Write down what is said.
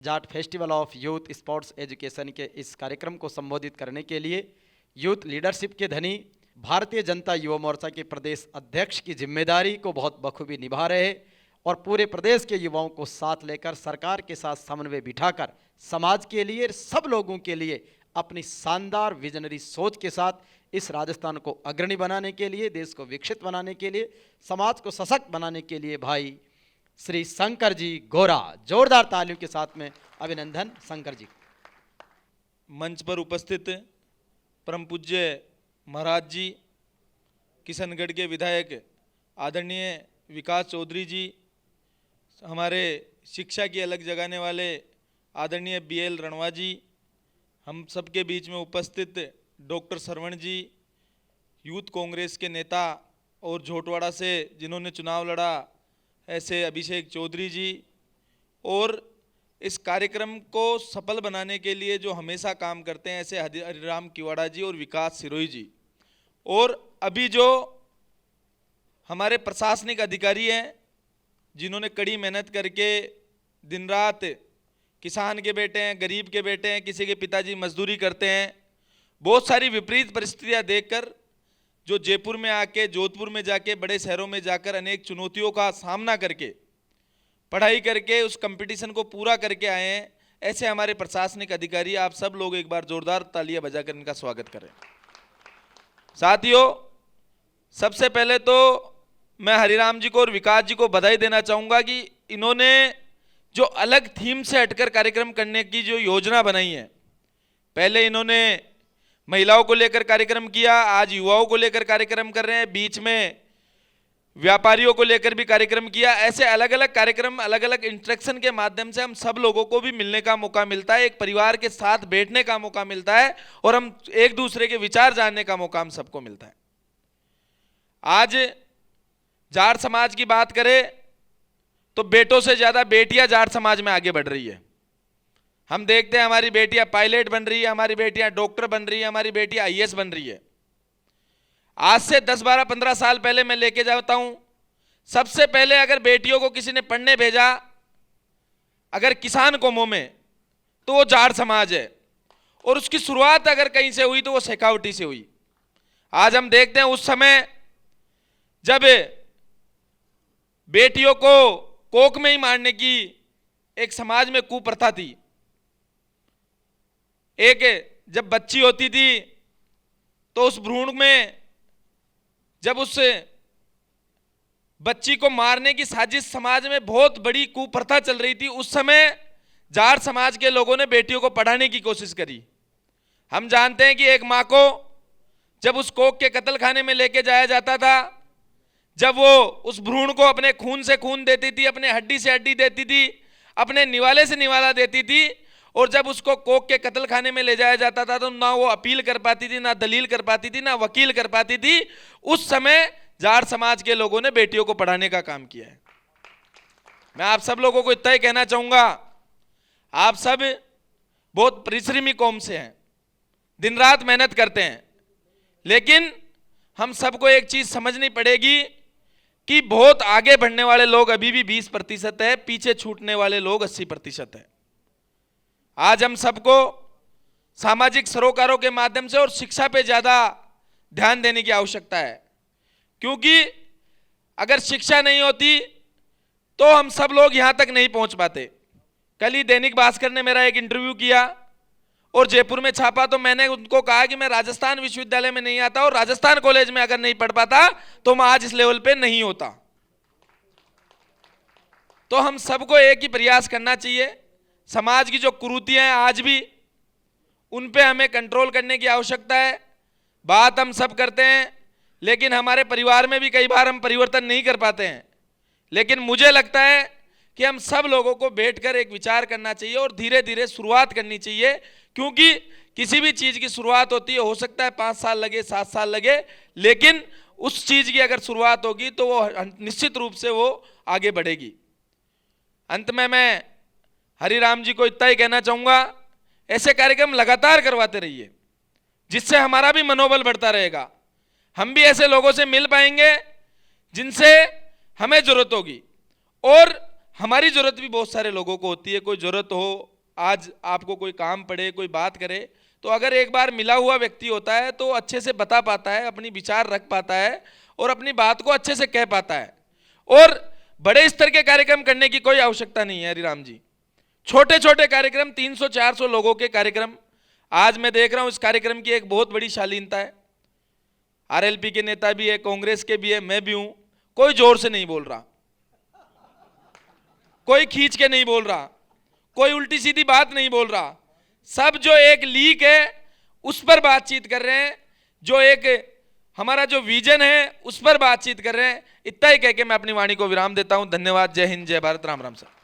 Jat festival of youth sports education के इस कार्यक्रम को संबोधित करने के लिए यूथ लीडरशिप के धनी भारतीय जनता युवा मोर्चा के प्रदेश अध्यक्ष की जिम्मेदारी को बहुत बखूबी निभा रहे और पूरे प्रदेश के युवाओं को साथ लेकर सरकार के साथ समन्वय बिठाकर समाज के लिए सब लोगों के लिए अपनी शानदार विजनरी सोच के साथ इस राजस्थान को अग्रणी बनाने के लिए, देश को विकसित बनाने के लिए, समाज को सशक्त बनाने के लिए भाई श्री शंकर जी गोरा, जोरदार तालियों के साथ में अभिनंदन शंकर जी। मंच पर उपस्थित परम पूज्य महाराज जी, किशनगढ़ के विधायक आदरणीय विकास चौधरी जी, हमारे शिक्षा की अलग जगाने वाले आदरणीय BL रणवा जी, हम सबके बीच में उपस्थित डॉक्टर सरवण जी, यूथ कांग्रेस के नेता और झोटवाड़ा से जिन्होंने चुनाव लड़ा ऐसे अभिषेक चौधरी जी, और इस कार्यक्रम को सफल बनाने के लिए जो हमेशा काम करते हैं ऐसे हरिराम किवाड़ा जी और विकास सिरोही जी, और अभी जो हमारे प्रशासनिक अधिकारी हैं जिन्होंने कड़ी मेहनत करके दिन रात किसान के बेटे हैं, गरीब के बेटे हैं, किसी के पिताजी मजदूरी करते हैं, बहुत सारी विपरीत परिस्थितियां देखकर जो जयपुर में आके, जोधपुर में जाके, बड़े शहरों में जाकर अनेक चुनौतियों का सामना करके पढ़ाई करके उस कंपटीशन को पूरा करके आए हैं, ऐसे हमारे प्रशासनिक अधिकारी, आप सब लोग एक बार जोरदार तालियां बजाकर इनका स्वागत करें। साथियों, सबसे पहले तो मैं हरिराम जी को और विकास जी को बधाई देना चाहूँगा कि इन्होंने जो अलग थीम से हटकर कार्यक्रम करने की जो योजना बनाई है, पहले इन्होंने महिलाओं को लेकर कार्यक्रम किया, आज युवाओं को लेकर कार्यक्रम कर रहे हैं, बीच में व्यापारियों को लेकर भी कार्यक्रम किया। ऐसे अलग अलग कार्यक्रम, अलग अलग इंटरेक्शन के माध्यम से हम सब लोगों को भी मिलने का मौका मिलता है, एक परिवार के साथ बैठने का मौका मिलता है और हम एक दूसरे के विचार जानने का मौका हम सबको मिलता है। आज जाट समाज की बात करें तो बेटों से ज्यादा बेटियां जाट समाज में आगे बढ़ रही है। हम देखते हैं हमारी बेटियां पायलट बन रही है, हमारी बेटियां डॉक्टर बन रही है, हमारी बेटियां IAS बन रही है। आज से 10, 12, 15 साल पहले मैं लेके जाता हूं, सबसे पहले अगर बेटियों को किसी ने पढ़ने भेजा अगर किसान कौमों में तो वो जाट समाज है, और उसकी शुरुआत अगर कहीं से हुई तो वो शेखावटी से हुई। आज हम देखते हैं उस समय जब बेटियों को कोख में ही मारने की एक समाज में कुप्रथा थी, एक जब बच्ची होती थी तो उस भ्रूण में जब उस बच्ची को मारने की साजिश समाज में बहुत बड़ी कुप्रथा चल रही थी, उस समय जाट समाज के लोगों ने बेटियों को पढ़ाने की कोशिश करी। हम जानते हैं कि एक मां को जब उस कोख के कत्ल खाने में लेके जाया जाता था, जब वो उस भ्रूण को अपने खून से खून देती थी, अपने हड्डी से हड्डी देती थी, अपने निवाले से निवाला देती थी, और जब उसको कोख के कत्ल खाने में ले जाया जाता था तो ना वो अपील कर पाती थी, ना दलील कर पाती थी, ना वकील कर पाती थी। उस समय जाट समाज के लोगों ने बेटियों को पढ़ाने का काम किया है। मैं आप सब लोगों को इतना ही कहना चाहूंगा, आप सब बहुत परिश्रमी कौम से हैं, दिन रात मेहनत करते हैं, लेकिन हम सबको एक चीज समझनी पड़ेगी कि बहुत आगे बढ़ने वाले लोग अभी भी 20% है, पीछे छूटने वाले लोग 80% है। आज हम सबको सामाजिक सरोकारों के माध्यम से और शिक्षा पे ज्यादा ध्यान देने की आवश्यकता है, क्योंकि अगर शिक्षा नहीं होती तो हम सब लोग यहां तक नहीं पहुंच पाते। कल ही दैनिक भास्कर ने मेरा एक इंटरव्यू किया और जयपुर में छापा, तो मैंने उनको कहा कि मैं राजस्थान विश्वविद्यालय में नहीं आता और राजस्थान कॉलेज में अगर नहीं पढ़ पाता तो मैं आज इस लेवल पे नहीं होता। तो हम सबको एक ही प्रयास करना चाहिए, समाज की जो कुरीतियां हैं आज भी उन पे हमें कंट्रोल करने की आवश्यकता है। बात हम सब करते हैं, लेकिन हमारे परिवार में भी कई बार हम परिवर्तन नहीं कर पाते हैं। लेकिन मुझे लगता है कि हम सब लोगों को बैठकर एक विचार करना चाहिए और धीरे धीरे शुरुआत करनी चाहिए, क्योंकि किसी भी चीज की शुरुआत होती है, हो सकता है 5 साल लगे, 7 साल लगे, लेकिन उस चीज की अगर शुरुआत होगी तो वो निश्चित रूप से वो आगे बढ़ेगी। अंत में मैं हरिराम जी को इतना ही कहना चाहूंगा, ऐसे कार्यक्रम लगातार करवाते रहिए, जिससे हमारा भी मनोबल बढ़ता रहेगा। हम भी ऐसे लोगों से मिल पाएंगे जिनसे हमें जरूरत होगी, और हमारी जरूरत भी बहुत सारे लोगों को होती है। कोई जरूरत हो आज आपको कोई काम पड़े, कोई बात करे, तो अगर एक बार मिला हुआ व्यक्ति होता है तो अच्छे से बता पाता है, अपनी विचार रख पाता है और अपनी बात को अच्छे से कह पाता है। और बड़े स्तर के कार्यक्रम करने की कोई आवश्यकता नहीं है हरिराम जी। छोटे छोटे कार्यक्रम, 300-400 लोगों के कार्यक्रम, आज मैं देख रहा हूं इस कार्यक्रम की एक बहुत बड़ी शालीनता है। आरएलपी के नेता भी है, कांग्रेस के भी है, मैं भी हूं। कोई जोर से नहीं बोल रहा, कोई खींच के नहीं बोल रहा, कोई उल्टी सीधी बात नहीं बोल रहा। सब जो एक लीक है उस पर बातचीत कर रहे हैं, जो एक हमारा जो विजन है उस पर बातचीत कर रहे हैं। इतना ही कह के मैं अपनी वाणी को विराम देता हूं। धन्यवाद। जय हिंद, जय भारत, राम राम सर।